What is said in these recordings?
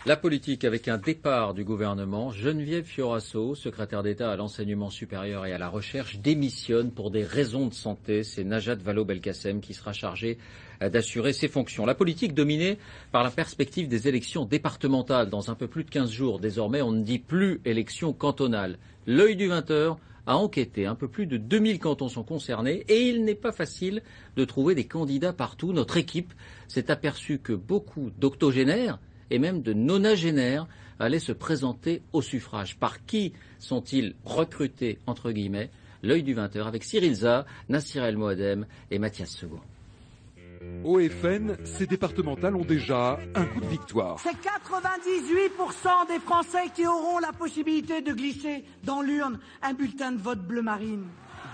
La politique avec un départ du gouvernement. Geneviève Fioraso, secrétaire d'État à l'enseignement supérieur et à la recherche, démissionne pour des raisons de santé. C'est Najat Vallaud-Belkacem qui sera chargée d'assurer ses fonctions. La politique dominée par la perspective des élections départementales dans un peu plus de 15 jours. Désormais, on ne dit plus élections cantonales. L'œil du 20h a enquêté. Un peu plus de 2000 cantons sont concernés et il n'est pas facile de trouver des candidats partout. Notre équipe s'est aperçue que beaucoup d'octogénaires et même de nonagénaires allaient se présenter au suffrage. Par qui sont-ils recrutés, entre guillemets? L'œil du 20h avec Cyril Zaha, Nassir El Moadem et Mathias Segon. Au FN, ces départementales ont déjà un coup de victoire. C'est 98% des Français qui auront la possibilité de glisser dans l'urne un bulletin de vote bleu marine.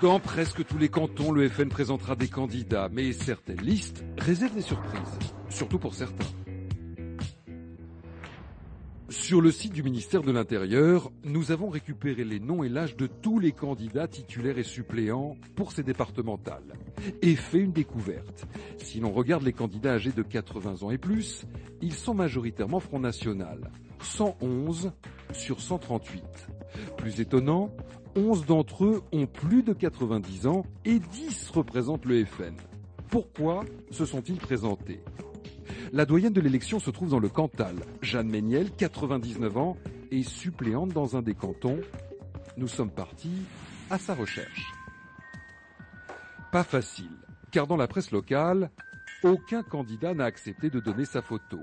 Dans presque tous les cantons, le FN présentera des candidats, mais certaines listes réservent des surprises, surtout pour certains. Sur le site du ministère de l'Intérieur, nous avons récupéré les noms et l'âge de tous les candidats titulaires et suppléants pour ces départementales et fait une découverte. Si l'on regarde les candidats âgés de 80 ans et plus, ils sont majoritairement Front National, 111 sur 138. Plus étonnant, 11 d'entre eux ont plus de 90 ans et 10 représentent le FN. Pourquoi se sont-ils présentés ? La doyenne de l'élection se trouve dans le Cantal. Jeanne Méniel, 99 ans, est suppléante dans un des cantons. Nous sommes partis à sa recherche. Pas facile, car dans la presse locale, aucun candidat n'a accepté de donner sa photo.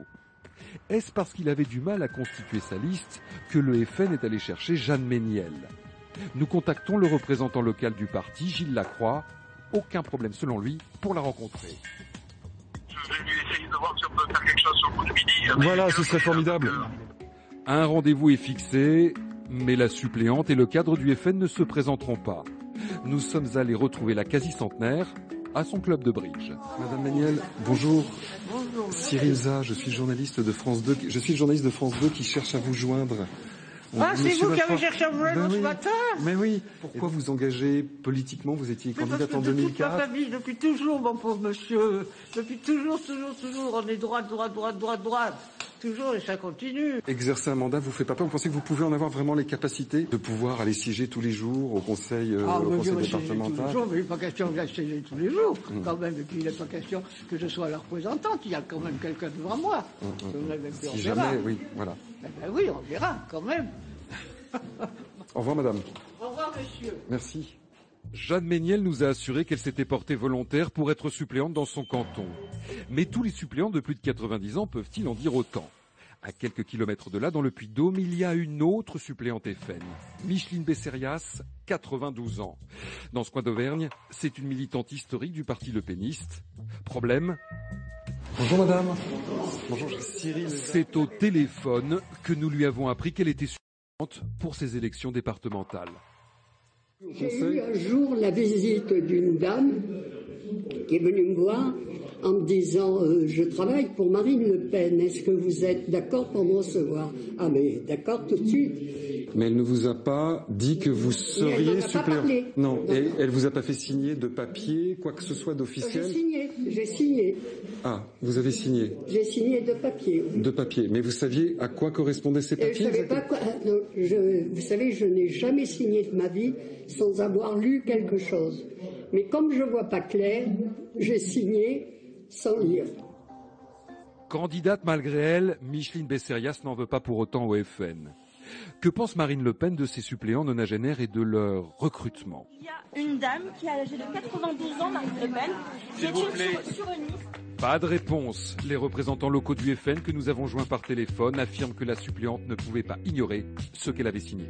Est-ce parce qu'il avait du mal à constituer sa liste que le FN est allé chercher Jeanne Méniel? Nous contactons le représentant local du parti, Gilles Lacroix. Aucun problème selon lui pour la rencontrer. Je vais essayer de voir si on peut faire quelque chose sur le coup de midi. Voilà, ce serait formidable. Un rendez-vous est fixé, mais la suppléante et le cadre du FN ne se présenteront pas. Nous sommes allés retrouver la quasi-centenaire à son club de bridge. Madame Méniel, bonjour. Bonjour. Cyril Zaha, je suis journaliste de France 2. Je suis le journaliste de France 2 qui cherche à vous joindre. Ah, c'est vous qui avez Lacroix. cherché à vous joindre ce matin? Mais oui. Pourquoi vous engagez politiquement? Vous étiez candidate en Parce que de toute ma 2004. famille, depuis toujours, mon pauvre monsieur. Depuis toujours, on est droite. Toujours, et ça continue. Exercer un mandat vous fait pas peur? Vous pensez que vous pouvez en avoir vraiment les capacités de pouvoir aller siéger tous les jours au conseil, au conseil départemental? Toujours, mais il n'est pas question de siéger tous les jours, quand même. Et puis, il n'est pas question que je sois la représentante. Il y a quand même quelqu'un devant moi. Si jamais, oui, voilà. Ben oui, on verra, quand même. Au revoir, madame. Au revoir, monsieur. Merci. Jeanne Méniel nous a assuré qu'elle s'était portée volontaire pour être suppléante dans son canton. Mais tous les suppléants de plus de 90 ans peuvent-ils en dire autant? À quelques kilomètres de là, dans le Puy-de-Dôme, il y a une autre suppléante FN, Micheline Besserias, 92 ans. Dans ce coin d'Auvergne, c'est une militante historique du parti lepéniste. Problème, Bonjour, madame. Bonjour, Cyril. c'est au téléphone que nous lui avons appris qu'elle était suppléante pour ces élections départementales. J'ai eu un jour la visite d'une dame qui est venue me voir en me disant je travaille pour Marine Le Pen, est-ce que vous êtes d'accord pour me recevoir? Ah mais d'accord tout de suite. Mais elle ne vous a pas dit que vous seriez suppléant. Non, et elle vous a pas fait signer de papier, quoi que ce soit d'officiel? J'ai signé. Ah, vous avez signé. J'ai signé de papier. De papier. Mais vous saviez à quoi correspondaient ces Et je papiers? savais pas quoi. Non, vous savez, je n'ai jamais signé de ma vie sans avoir lu quelque chose. Mais comme je vois pas clair, j'ai signé sans lire. Candidate malgré elle, Micheline Besserias n'en veut pas pour autant au FN. Que pense Marine Le Pen de ses suppléants nonagénaires et de leur recrutement? Il y a une dame qui est âgée de 92 ans, Marine Le Pen, qui est sur une liste. Pas de réponse. Les représentants locaux du FN que nous avons joints par téléphone affirment que la suppléante ne pouvait pas ignorer ce qu'elle avait signé.